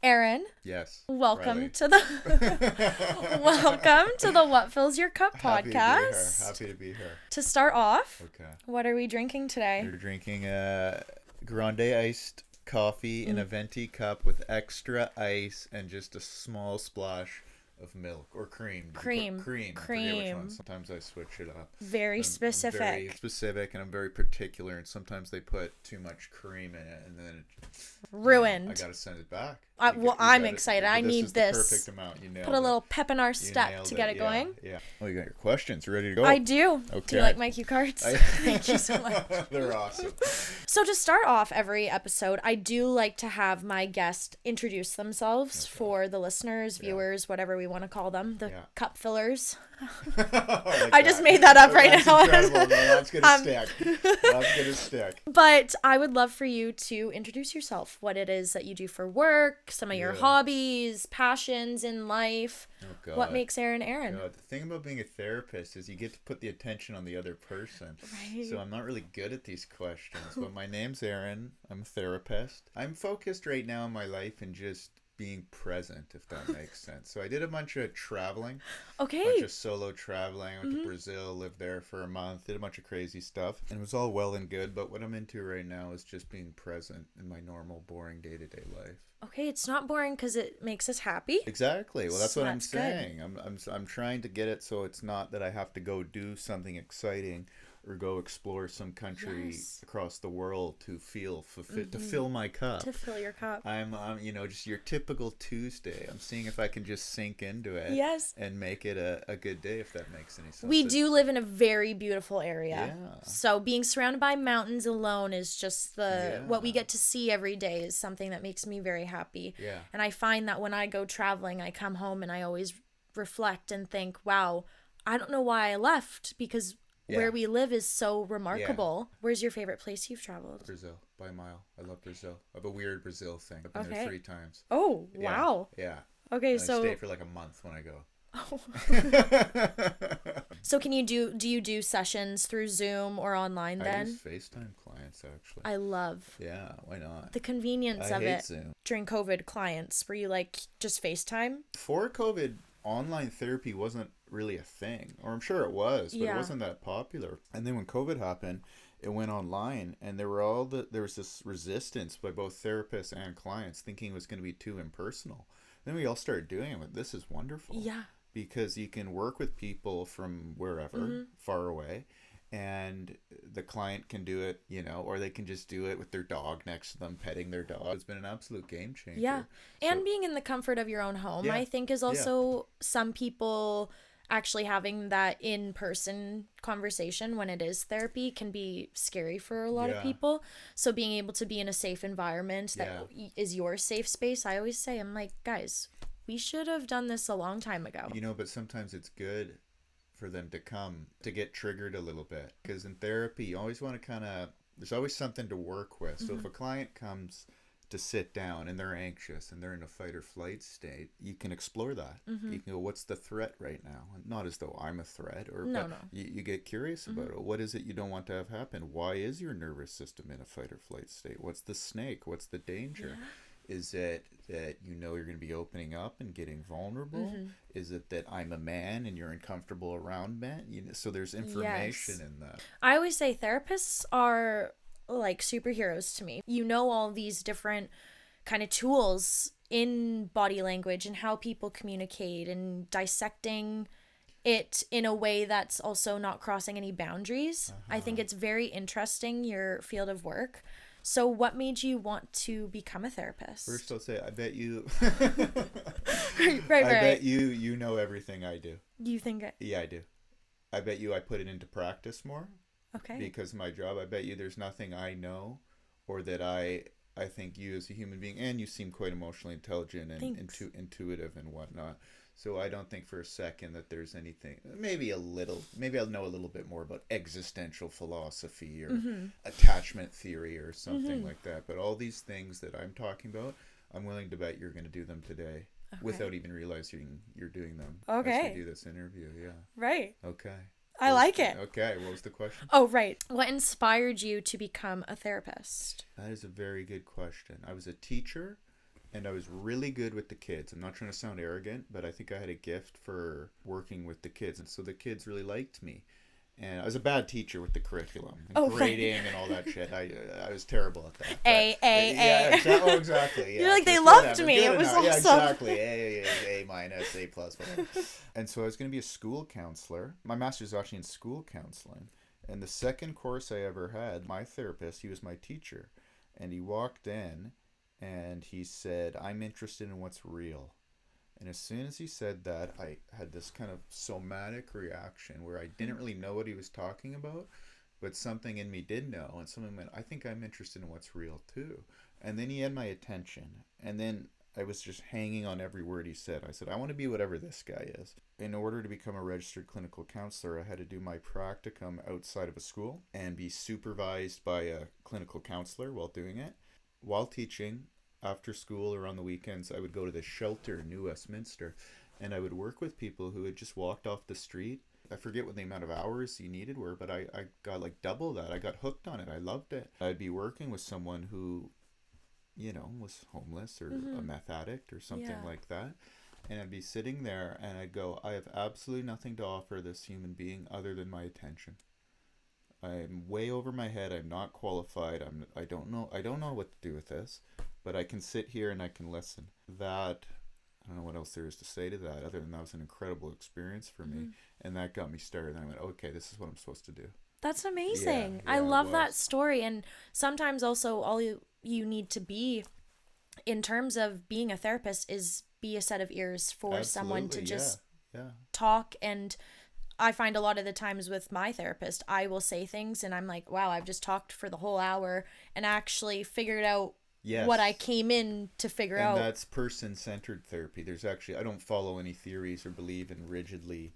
Aaron. Yes. Welcome to the welcome to the What Fills Your Cup podcast. Happy to be here. To start off, Okay. What are we drinking today? We're drinking a grande iced coffee in a venti cup with extra ice and just a small splash of milk or cream. Cream. I forget which one. Sometimes I switch it up. Very specific. I'm very specific, and I'm very particular, and sometimes they put too much cream in it, and then ruined. I gotta send it back. I'm excited. I need this. This is the perfect amount. You nailed Put a little pep in our step to get it going. Yeah. Oh, you got your questions. You ready to go? I do. Okay. Do you like my cue cards? Thank you so much. They're awesome. So to start off every episode, I do like to have my guest introduce themselves for the listeners, viewers, whatever we want to call them, the cup fillers. I just made that up right now. Incredible. No, that's gonna stick. That's gonna stick. But I would love for you to introduce yourself, what it is that you do for work, some of your hobbies, passions in life. Oh, God. What makes Aaron Aaron? God, the thing about being a therapist is you get to put the attention on the other person. Right. So I'm not really good at these questions, but my name's Aaron. I'm a therapist. I'm focused right now in my life and just being present, if that makes sense. So I did a bunch of traveling. Okay. A bunch of solo traveling. I went to Brazil, lived there for a month, did a bunch of crazy stuff. And it was all well and good, but what I'm into right now is just being present in my normal, boring day-to-day life. Okay, it's not boring because it makes us happy. Exactly. Well, that's So what I'm that's good. saying. I'm trying to get it so it's not that I have to go do something exciting or go explore some country across the world to feel to fill my cup. To fill your cup. I'm just your typical Tuesday. I'm seeing if I can just sink into it. Yes. And make it a good day, if that makes any sense. We do live in a very beautiful area. Yeah. So being surrounded by mountains alone is just what we get to see every day is something that makes me very happy. Yeah. And I find that when I go traveling, I come home and I always reflect and think, wow, I don't know why I left because where we live is so remarkable. Yeah. Where's your favorite place you've traveled? Brazil, by a mile. I love Brazil. I have a weird Brazil thing. I've been there 3 times. Oh, wow. Yeah. Okay, and so... I stay for like a month when I go. Oh. So can you do you do sessions through Zoom or online then? I use FaceTime clients, actually. I love. Yeah, why not? The convenience of hate it. Zoom. During COVID, clients, were you like just FaceTime? Before COVID, online therapy wasn't really a thing, or I'm sure it was, but it wasn't that popular. And then when COVID happened, it went online, and there was this resistance by both therapists and clients, thinking it was going to be too impersonal. Then we all started doing it. This is wonderful. Yeah. Because you can work with people from wherever, far away, and the client can do it, or they can just do it with their dog next to them, petting their dog. It's been an absolute game changer. Yeah. And being in the comfort of your own home, I think, is also some people actually having that in-person conversation when it is therapy can be scary for a lot of people. So being able to be in a safe environment that is your safe space, I always say, I'm like, guys, we should have done this a long time ago. But sometimes it's good for them to come to get triggered a little bit, because in therapy you always want to there's always something to work with. So if a client comes to sit down and they're anxious and they're in a fight or flight state, you can explore that. You can go, what's the threat right now? Not as though I'm a threat, but you get curious about it. What is it you don't want to have happen? Why is your nervous system in a fight or flight state? What's the snake? What's the danger? Is it that you're going to be opening up and getting vulnerable? Is it that I'm a man and you're uncomfortable around men? So there's information in that. I always say therapists are like superheroes to me. All these different kind of tools in body language and how people communicate and dissecting it in a way that's also not crossing any boundaries. I think it's very interesting, your field of work. So what made you want to become a therapist? First I'll say, I bet you right. I bet you know everything I do. You think Yeah, I do. I bet you I put it into practice more. Okay. Because of my job, I bet you there's nothing I know or that I think you as a human being, and you seem quite emotionally intelligent and intuitive and whatnot. So I don't think for a second that there's anything, maybe I'll know a little bit more about existential philosophy or attachment theory or something like that. But all these things that I'm talking about, I'm willing to bet you're going to do them today without even realizing you're doing them. Okay. As we do this interview, Right. Okay. I like it. Okay, what was the question? Oh, right. What inspired you to become a therapist? That is a very good question. I was a teacher, and I was really good with the kids. I'm not trying to sound arrogant, but I think I had a gift for working with the kids, and so the kids really liked me. And I was a bad teacher with the curriculum and grading and all that shit. I was terrible at that. A. Exactly. Yeah. You're like, they loved me. It was awesome. Yeah, exactly. A minus, A plus, whatever. And so I was going to be a school counselor. My master's was actually in school counseling. And the second course I ever had, my therapist, he was my teacher. And he walked in and he said, I'm interested in what's real. And as soon as he said that, I had this kind of somatic reaction where I didn't really know what he was talking about, but something in me did know. And something went, I think I'm interested in what's real too. And then he had my attention. And then I was just hanging on every word he said. I said, I want to be whatever this guy is. In order to become a registered clinical counselor, I had to do my practicum outside of a school and be supervised by a clinical counselor while doing it. While teaching, after school or on the weekends, I would go to the shelter in New Westminster, and I would work with people who had just walked off the street. I forget what the amount of hours you needed were, but I got like double that. I got hooked on it. I loved it. I'd be working with someone who, was homeless or a meth addict or something like that. And I'd be sitting there and I'd go, I have absolutely nothing to offer this human being other than my attention. I'm way over my head. I'm not qualified. I don't know what to do with this, but I can sit here and I can listen. That, I don't know what else there is to say to that other than that was an incredible experience for me. And that got me started. And I went, okay, this is what I'm supposed to do. That's amazing. I love that story. And sometimes also all you need to be in terms of being a therapist is be a set of ears for someone to just talk. And I find a lot of the times with my therapist, I will say things and I'm like, wow, I've just talked for the whole hour and actually figured out what I came in to figure out. And that's person-centered therapy. There's actually, I don't follow any theories or believe in rigidly,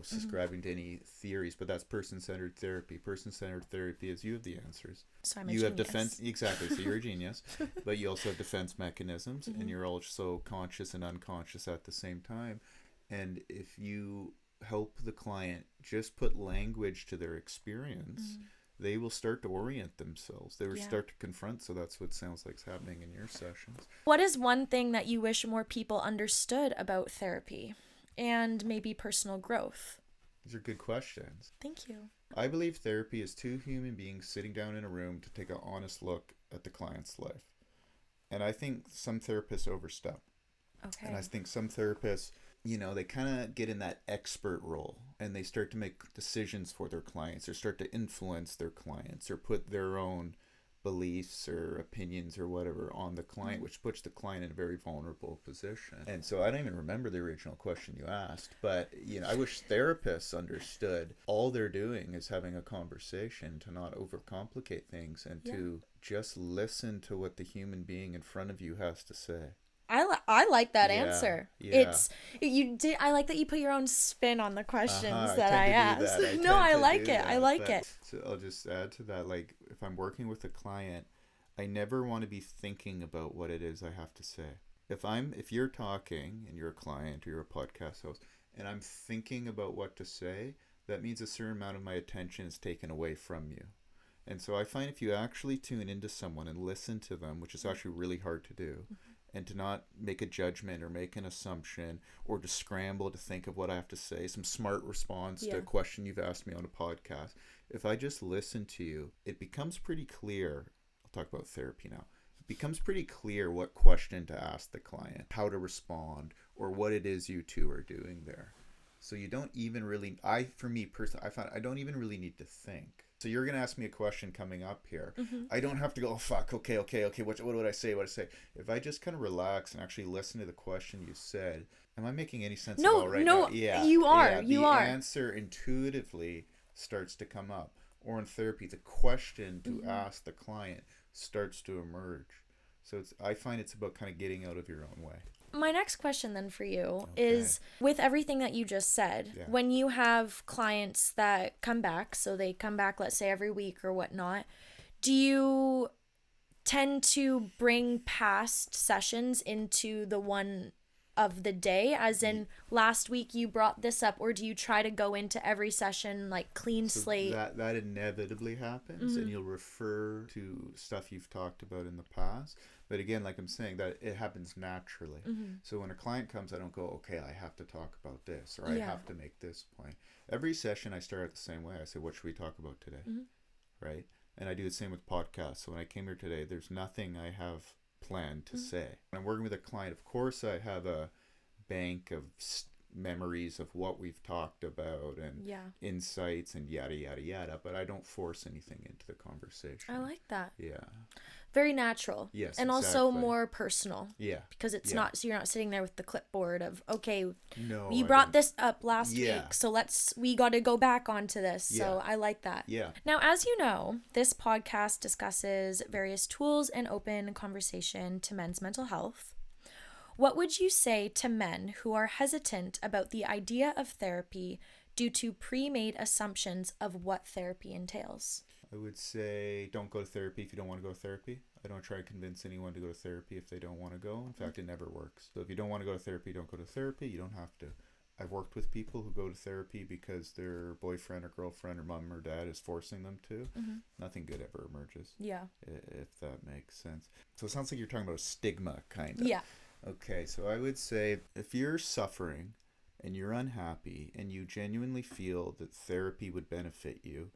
subscribing to any theories, but that's person-centered therapy. Person-centered therapy is you have the answers. So I'm a you genius. have defense, exactly. So you're a genius, but you also have defense mechanisms, and you're also conscious and unconscious at the same time. And if you help the client just put language to their experience, they will start to orient themselves. They will start to confront. So that's what sounds like is happening in your sessions. What is one thing that you wish more people understood about therapy and maybe personal growth? These are good questions. Thank you. I believe therapy is two human beings sitting down in a room to take an honest look at the client's life. And I think some therapists overstep. Okay. And I think some therapists, they kind of get in that expert role and they start to make decisions for their clients or start to influence their clients or put their own beliefs or opinions or whatever on the client, which puts the client in a very vulnerable position. And so I don't even remember the original question you asked, but I wish therapists understood all they're doing is having a conversation, to not overcomplicate things and to just listen to what the human being in front of you has to say. I like that answer. Yeah. I like that you put your own spin on the questions that I asked. I like it. I like it. So I'll just add to that, like if I'm working with a client, I never want to be thinking about what it is I have to say. If you're talking and you're a client or you're a podcast host and I'm thinking about what to say, that means a certain amount of my attention is taken away from you. And so I find if you actually tune into someone and listen to them, which is actually really hard to do, and to not make a judgment or make an assumption or to scramble to think of what I have to say, some smart response to a question you've asked me on a podcast. If I just listen to you, it becomes pretty clear. I'll talk about therapy now. It becomes pretty clear what question to ask the client, how to respond, or what it is you two are doing there. So you don't even really, for me personally, I found I don't even really need to think. So you're going to ask me a question coming up here. I don't have to go, oh, fuck, okay. What would I say? If I just kind of relax and actually listen to the question you said, am I making any sense at all right now? Yeah, you are. The answer intuitively starts to come up. Or in therapy, the question to ask the client starts to emerge. So I find it's about kind of getting out of your own way. My next question then for you is, with everything that you just said, when you have clients that come back, so they come back, let's say every week or whatnot, do you tend to bring past sessions into the one of the day, as in last week you brought this up, or do you try to go into every session like clean slate? That inevitably happens, and you'll refer to stuff you've talked about in the past. But again, like I'm saying, that it happens naturally. So when a client comes, I don't go, okay, I have to talk about this, or I have to make this point. Every session I start the same way. I say, what should we talk about today? Right? And I do the same with podcasts. So when I came here today, there's nothing I have planned to say. When I'm working with a client, of course, I have a bank of memories of what we've talked about and insights and yada, yada, yada. But I don't force anything into the conversation. I like that. Yeah. Very natural. Yes, and exactly. Also more personal. Yeah. Because it's not, so you're not sitting there with the clipboard of, okay, no, you brought this up last week, so we got to go back onto this. So I like that. Yeah. Now, as you know, this podcast discusses various tools and open conversation to men's mental health. What would you say to men who are hesitant about the idea of therapy due to pre-made assumptions of what therapy entails? I would say don't go to therapy if you don't want to go to therapy. I don't try to convince anyone to go to therapy if they don't want to go. In fact, it never works. So if you don't want to go to therapy, don't go to therapy. You don't have to. I've worked with people who go to therapy because their boyfriend or girlfriend or mom or dad is forcing them to. Nothing good ever emerges. Yeah. If that makes sense. So it sounds like you're talking about a stigma, kind of. Yeah. Okay, so I would say if you're suffering and you're unhappy and you genuinely feel that therapy would benefit you,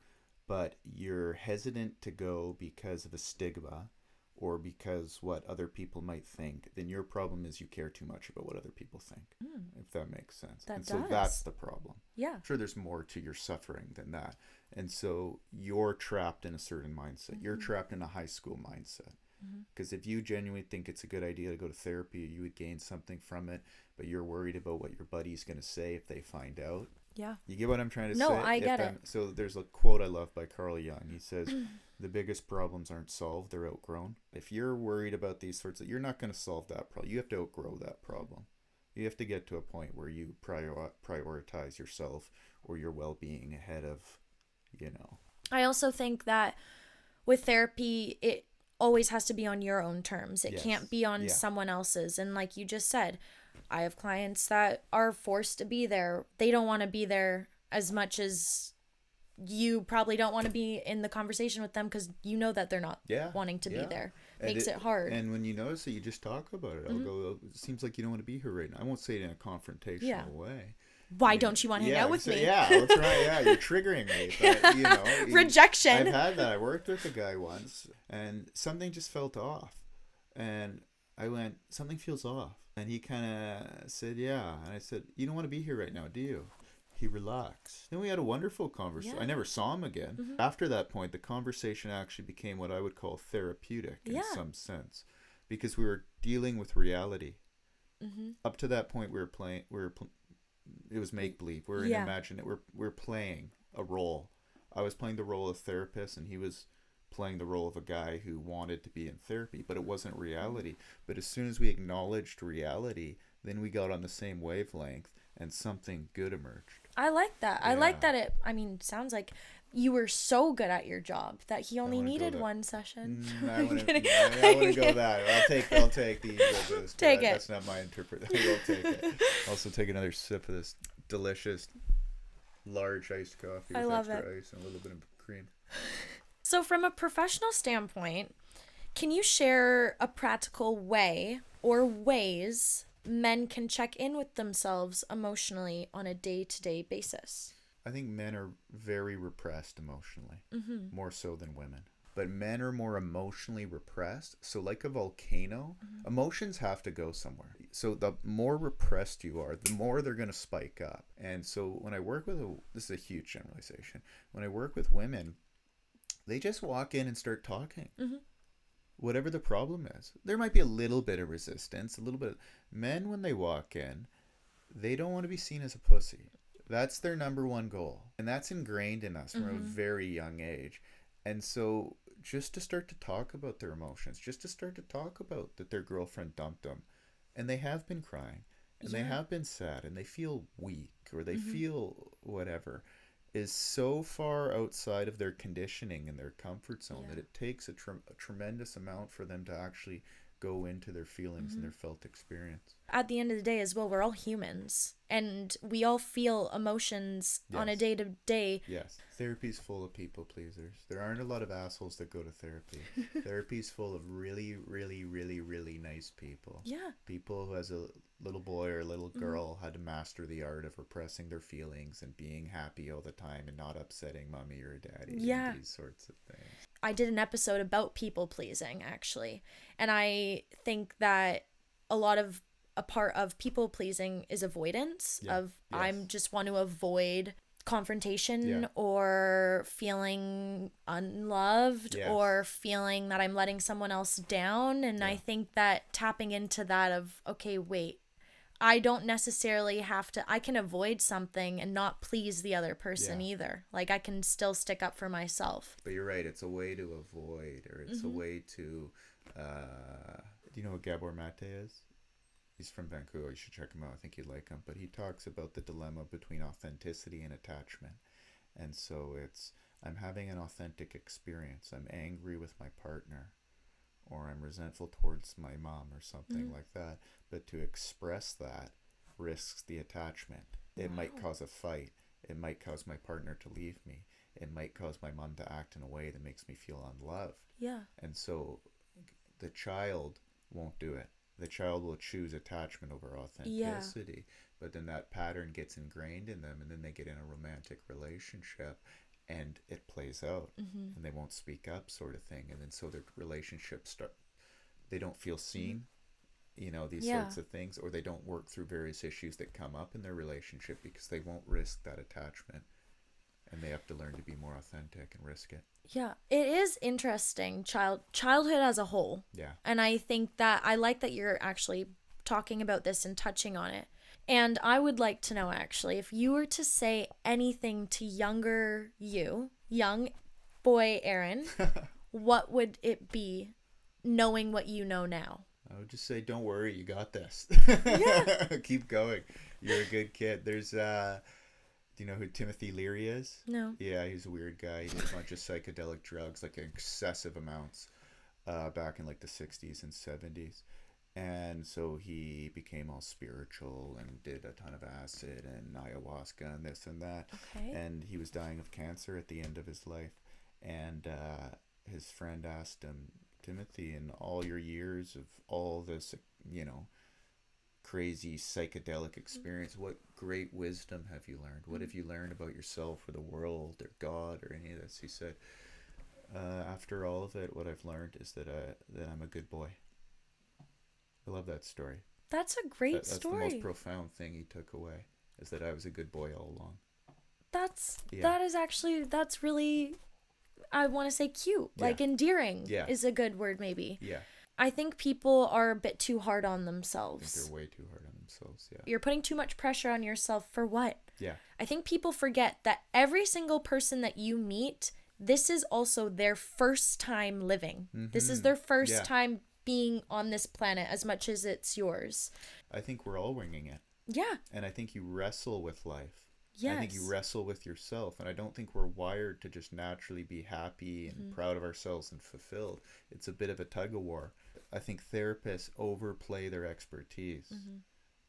but you're hesitant to go because of a stigma or because what other people might think, then your problem is you care too much about what other people think, if that makes sense. So that's the problem. Yeah. I'm sure there's more to your suffering than that. And so you're trapped in a certain mindset. You're trapped in a high school mindset. Because if you genuinely think it's a good idea to go to therapy, you would gain something from it, but you're worried about what your buddy's going to say if they find out. Yeah. You get what I'm trying to say? No, I get it. So there's a quote I love by Carl Jung. He says, the biggest problems aren't solved, they're outgrown. If you're worried about these sorts of, you're not going to solve that problem. You have to outgrow that problem. You have to get to a point where you prioritize yourself or your well-being ahead of, I also think that with therapy, it always has to be on your own terms. It can't be on someone else's. And like you just said, I have clients that are forced to be there. They don't want to be there as much as you probably don't want to be in the conversation with them because you know that they're not wanting to be there. Makes it hard. And when you notice it, you just talk about it. I'll go, it seems like you don't want to be here right now. I won't say it in a confrontational way. Why don't you want to hang out with me? Yeah, that's right. Yeah, you're triggering me. But, rejection. I've had that. I worked with a guy once, and something just felt off. And I went, something feels off. And he kind of said, yeah. And I said, you don't want to be here right now, do you? He relaxed. Then we had a wonderful conversation. I never saw him again. After that point, the conversation actually became what I would call therapeutic in some sense. Because we were dealing with reality. Up to that point, it was make-believe. We're in we're playing a role. I was playing the role of therapist, and he was playing the role of a guy who wanted to be in therapy, but it wasn't reality. But as soon as we acknowledged reality, then we got on the same wavelength, and something good emerged. I like that. I like that sounds like you were so good at your job that he only needed one session. I wouldn't go that. I'll take the ego boost. Take it. That's not my interpretation. I'll take it. Also take another sip of this delicious large iced coffee with extra ice and a little bit of cream. So from a professional standpoint, can you share a practical way or ways men can check in with themselves emotionally on a day-to-day basis? I think men are very repressed emotionally, more so than women. But men are more emotionally repressed. So like a volcano, emotions have to go somewhere. So the more repressed you are, the more they're going to spike up. And so when I work with, this is a huge generalization, when I work with women, they just walk in and start talking. Whatever the problem is. There might be a little bit of resistance, a little bit. Men, when they walk in, they don't want to be seen as a pussy. That's their number one goal. And that's ingrained in us from a very young age. And so just to start to talk about their emotions, just to start to talk about that their girlfriend dumped them, and they have been crying, and they have been sad, and they feel weak, or they feel whatever, is so far outside of their conditioning and their comfort zone that it takes a tremendous amount for them to actually go into their feelings and their felt experience. At the end of the day as well, we're all humans and we all feel emotions on a day-to-day Therapy's full of people pleasers. There aren't a lot of assholes that go to therapy. Therapy's full of really, really, really, really nice people. Yeah. People who, as a little boy or a little girl, had to master the art of repressing their feelings and being happy all the time and not upsetting mommy or daddy. Yeah. And these sorts of things. I did an episode about people pleasing, actually. And I think that a part of people pleasing is avoidance of I'm just want to avoid confrontation or feeling unloved or feeling that I'm letting someone else down. And I think that tapping into that of, okay, wait, I don't necessarily have to, I can avoid something and not please the other person either. Like I can still stick up for myself. But you're right, it's a way to avoid, or it's a way to, do you know what Gabor Mate is? He's from Vancouver. You should check him out. I think you'd like him. But he talks about the dilemma between authenticity and attachment. And so it's, I'm having an authentic experience. I'm angry with my partner, or I'm resentful towards my mom or something like that. But to express that risks the attachment. It might cause a fight. It might cause my partner to leave me. It might cause my mom to act in a way that makes me feel unloved. Yeah. And so the child won't do it. The child will choose attachment over authenticity, but then that pattern gets ingrained in them, and then they get in a romantic relationship and it plays out and they won't speak up, sort of thing. And then so their relationships they don't feel seen, you know, these sorts of things, or they don't work through various issues that come up in their relationship because they won't risk that attachment, and they have to learn to be more authentic and risk it. Yeah, it is interesting, childhood as a whole. Yeah. And I think that I like that you're actually talking about this and touching on it. And I would like to know, actually, if you were to say anything to younger you, young boy Aaron, what would it be, knowing what you know now? I would just say, don't worry, you got this. Yeah. Keep going. You're a good kid. There's do you know who Timothy Leary is? No. Yeah, he's a weird guy. He did a bunch of psychedelic drugs, like excessive amounts, back in like the 60s and 70s. And so he became all spiritual and did a ton of acid and ayahuasca and this and that. Okay. And he was dying of cancer at the end of his life. And his friend asked him, Timothy, in all your years of all this, you know, crazy psychedelic experience, what great wisdom have you learned? What have you learned about yourself or the world or God or any of this? He said, after all of it, what I've learned is that I'm a good boy. I love that story. That's a great That's story. the most profound thing he took away, is that I was a good boy all along. That's really, I want to say cute, like endearing is a good word maybe. Yeah. I think people are a bit too hard on I themselves. think they're way too hard on themselves, yeah. You're putting too much pressure on yourself for what? Yeah. I think people forget that every single person that you meet, this is also their first time living. This is their first time being on this planet as much as it's yours. I think we're all winging it. Yeah. And I think you wrestle with life. Yes. I think you wrestle with yourself. And I don't think we're wired to just naturally be happy and proud of ourselves and fulfilled. It's a bit of a tug of war. I think therapists overplay their expertise.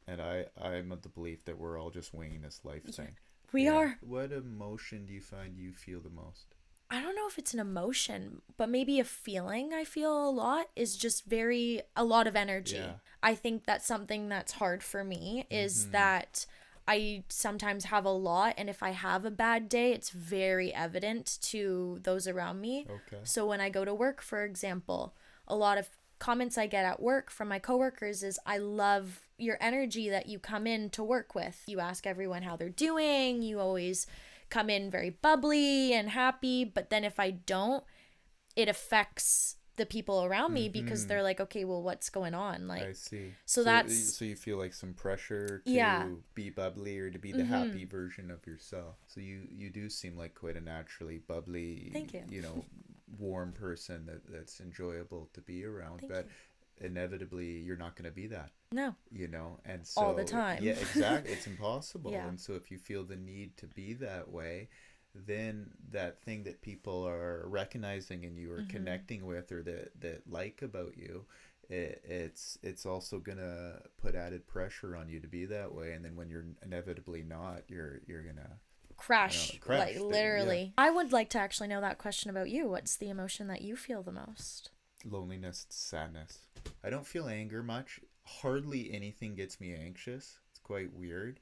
And I'm of the belief that we're all just winging this life thing. We are. What emotion do you find you feel the most? I don't know if it's an emotion, but maybe a feeling I feel a lot is just a lot of energy. Yeah. I think that's something that's hard for me is that I sometimes have a lot, and if I have a bad day, it's very evident to those around me. Okay. So when I go to work, for example, a lot of comments I get at work from my coworkers is, I love your energy that you come in to work with. You ask everyone how they're doing. You always come in very bubbly and happy, but then if I don't, it affects the people around me because they're like, okay, well, what's going on? Like, I see. So that's... So you feel like some pressure to be bubbly or to be the happy version of yourself. So you do seem like quite a naturally bubbly, Thank you. You know, warm person that's enjoyable to be around. Thank but you. Inevitably, you're not going to be that. No. You know, and so all the time. Yeah, exactly. It's impossible. Yeah. And so if you feel the need to be that way, then that thing that people are recognizing in you or connecting with or that like about you, it's also gonna put added pressure on you to be that way. And then when you're inevitably not, you're gonna crash, like crash like thing, literally. I would like to actually know that question about you. What's the emotion that you feel the most? Loneliness, sadness. I don't feel anger much. Hardly anything gets me anxious. It's quite weird.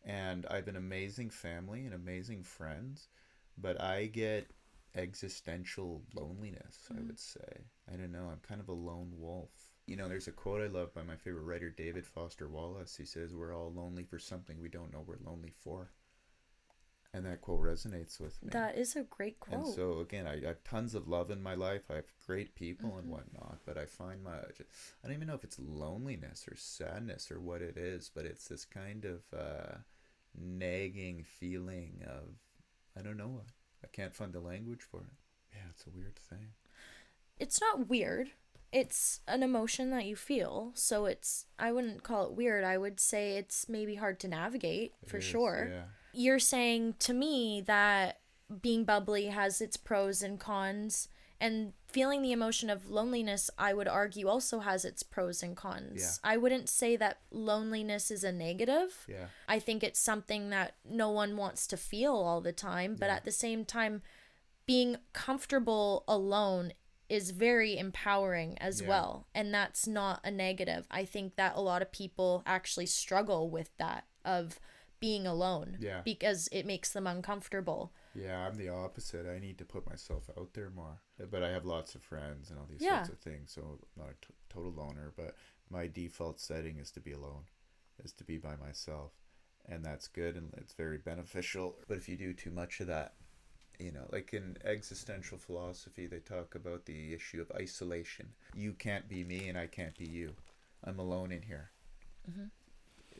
And I have an amazing family and amazing friends, but I get existential loneliness, I would say. I don't know. I'm kind of a lone wolf. You know, there's a quote I love by my favorite writer, David Foster Wallace. He says, "We're all lonely for something we don't know we're lonely for." And that quote resonates with me. That is a great quote. And so, again, I have tons of love in my life. I have great people and whatnot, but I find I don't even know if it's loneliness or sadness or what it is, but it's this kind of nagging feeling of, I don't know what. I can't find the language for it. Yeah, it's a weird thing. It's not weird. It's an emotion that you feel. So I wouldn't call it weird. I would say it's maybe hard to navigate, for sure. Yeah. You're saying to me that being bubbly has its pros and cons, and feeling the emotion of loneliness, I would argue, also has its pros and cons. Yeah. I wouldn't say that loneliness is a negative. Yeah. I think it's something that no one wants to feel all the time, but at the same time, being comfortable alone is very empowering as well, and that's not a negative. I think that a lot of people actually struggle with that, of being alone, because it makes them uncomfortable. Yeah, I'm the opposite. I need to put myself out there more. But I have lots of friends and all these sorts of things, so I'm not a total loner, but my default setting is to be alone, is to be by myself. And that's good, and it's very beneficial. But if you do too much of that, you know, like in existential philosophy, they talk about the issue of isolation. You can't be me and I can't be you. I'm alone in here.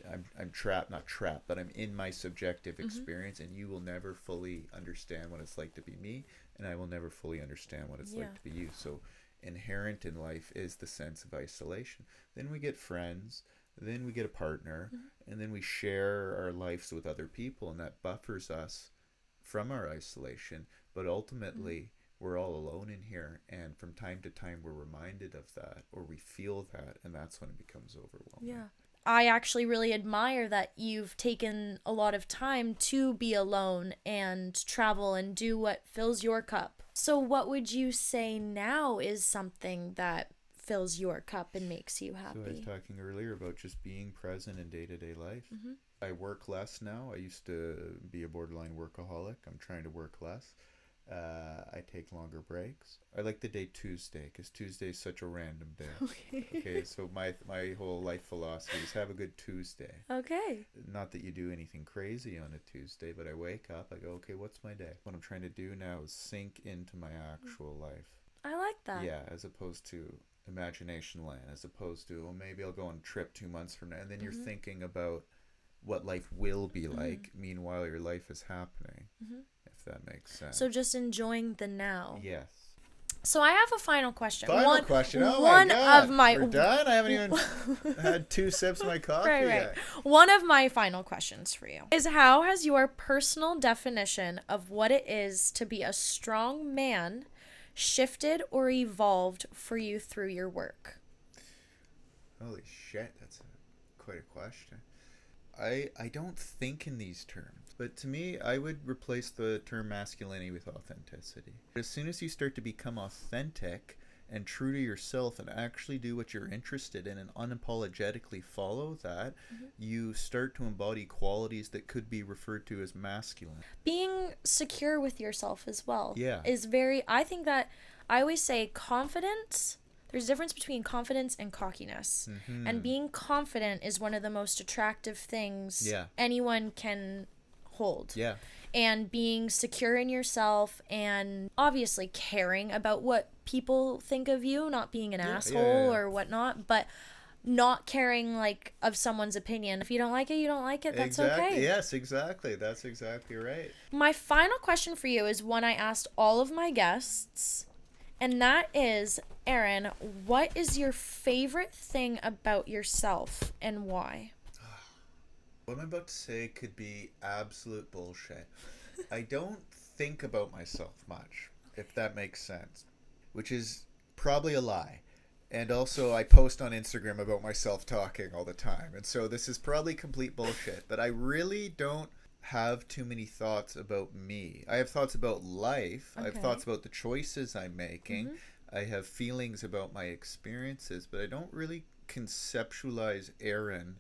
I'm trapped, not trapped, but I'm in my subjective experience, and you will never fully understand what it's like to be me, and I will never fully understand what it's like to be you. So inherent in life is the sense of isolation. Then we get friends, then we get a partner, and then we share our lives with other people, and that buffers us from our isolation. But ultimately, we're all alone in here, and from time to time we're reminded of that, or we feel that, and that's when it becomes overwhelming. I actually really admire that you've taken a lot of time to be alone and travel and do what fills your cup. So what would you say now is something that fills your cup and makes you happy? So I was talking earlier about just being present in day-to-day life. I work less now. I used to be a borderline workaholic. I'm trying to work less. I take longer breaks. I like the day Tuesday, because Tuesday is such a random day. Okay, so my whole life philosophy is have a good Tuesday. Okay. Not that you do anything crazy on a Tuesday, but I wake up, I go, okay, what's my day? What I'm trying to do now is sink into my actual life. I like that. Yeah, as opposed to imagination land, as opposed to, well, maybe I'll go on a trip 2 months from now, and then you're thinking about what life will be like. Meanwhile, your life is happening, if that makes sense. So just enjoying the now. Yes. So I have a final question. Final question. Oh my God. We're done? I haven't even had 2 sips of my coffee yet. One of my final questions for you is, how has your personal definition of what it is to be a strong man shifted or evolved for you through your work? Holy shit, that's quite a question. I don't think in these terms, but to me, I would replace the term masculinity with authenticity. As soon as you start to become authentic and true to yourself and actually do what you're interested in and unapologetically follow that, you start to embody qualities that could be referred to as masculine. Being secure with yourself as well is I think that I always say confidence. There's a difference between confidence and cockiness. And being confident is one of the most attractive things anyone can hold. And being secure in yourself, and obviously caring about what people think of you, not being an asshole or whatnot, but not caring like of someone's opinion. If you don't like it, you don't like it. That's okay. Yes, exactly. That's exactly right. My final question for you is one I asked all of my guests. And that is, Aaron, what is your favorite thing about yourself and why? What I'm about to say could be absolute bullshit. I don't think about myself much, if that makes sense, which is probably a lie. And also, I post on Instagram about myself talking all the time. And so this is probably complete bullshit. But I really don't have too many thoughts about me. I have thoughts about life. I have Okay. thoughts about the choices I'm making. Mm-hmm. I have feelings about my experiences, but I don't really conceptualize Aaron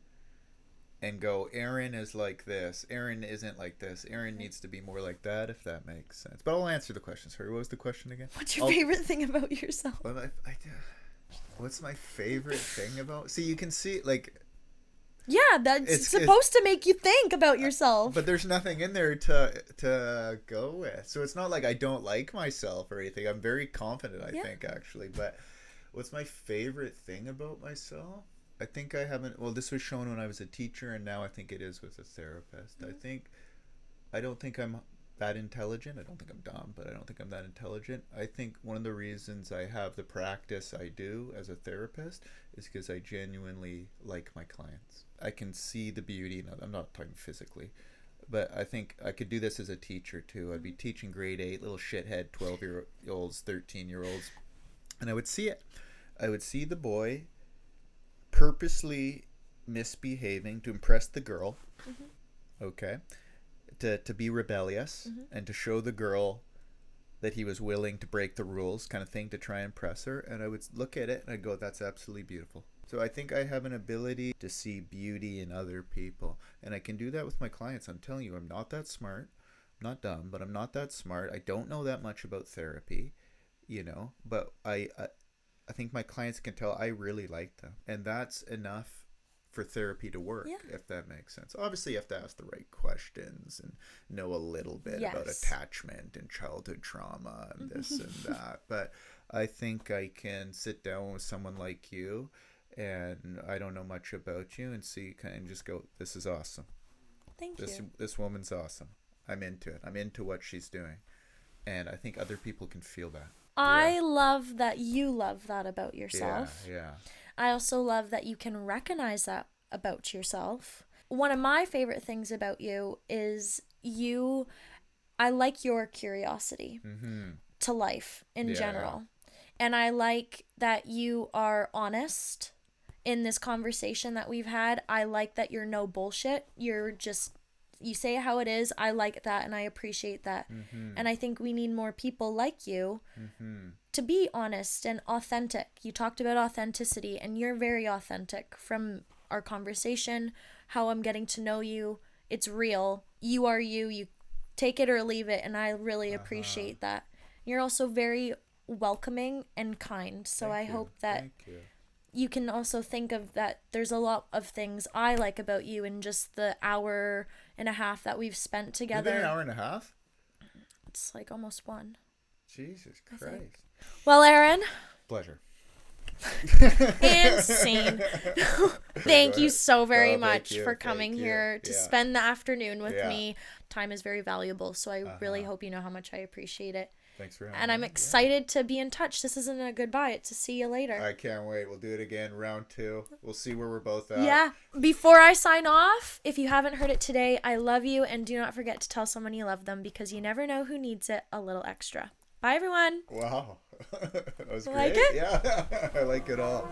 and go, Aaron is like this. Aaron isn't like this. Aaron needs to be more like that, if that makes sense. But I'll answer the question. Sorry, what was the question again? What's your favorite thing about yourself? Well, what's my favorite thing about? See, you can see, like, Yeah, that's supposed to make you think about yourself. but there's nothing in there to go with. So it's not like I don't like myself or anything. I'm very confident, I think, actually. But what's my favorite thing about myself? I think I haven't. Well, this was shown when I was a teacher, and now I think it is with a therapist. Mm-hmm. I don't think I'm that intelligent. I don't think I'm dumb, but I don't think I'm that intelligent. I think one of the reasons I have the practice I do as a therapist is because I genuinely like my clients. I can see the beauty in them. I'm not talking physically, but I think I could do this as a teacher too. I'd be teaching grade 8, little shithead 12-year-olds, 13-year-olds, and I would see it. I would see the boy purposely misbehaving to impress the girl, okay, to be rebellious, and to show the girl that he was willing to break the rules, kind of thing, to try and impress her. And I would look at it and I'd go, that's absolutely beautiful. So I think I have an ability to see beauty in other people, and I can do that with my clients. I'm telling you, I'm not that smart. I'm not dumb, but I'm not that smart. I don't know that much about therapy, but I think my clients can tell I really like them, and that's enough for therapy to work, if that makes sense. Obviously, you have to ask the right questions and know a little bit about attachment and childhood trauma and this and that. But I think I can sit down with someone like you, and I don't know much about you, and see, kind of just go, this is awesome. Thank you. This woman's awesome. I'm into it. I'm into what she's doing, and I think other people can feel that. I love that you love that about yourself. Yeah. I also love that you can recognize that about yourself. One of my favorite things about you is I like your curiosity to life in general. And I like that you are honest in this conversation that we've had. I like that you're no bullshit. You say it how it is. I like that, and I appreciate that. And I think we need more people like you to be honest and authentic. You talked about authenticity, and you're very authentic from our conversation, how I'm getting to know you. It's real. You are you. You take it or leave it, and I really appreciate that. You're also very welcoming and kind, so I hope that you can also think of that. There's a lot of things I like about you in just the hour and a half that we've spent together. It's been an hour and a half? It's like almost 1. Jesus Christ. Well, Aaron. Pleasure. And scene. Thank you so very much for coming here to spend the afternoon with me. Time is very valuable, so I really hope you know how much I appreciate it. Thanks for having me. And I'm excited to be in touch. This isn't a goodbye. It's to see you later. I can't wait. We'll do it again. Round 2. We'll see where we're both at. Yeah. Before I sign off, if you haven't heard it today, I love you. And do not forget to tell someone you love them, because you never know who needs it a little extra. Bye, everyone. Wow. That was great. Like it? Yeah. I like it all.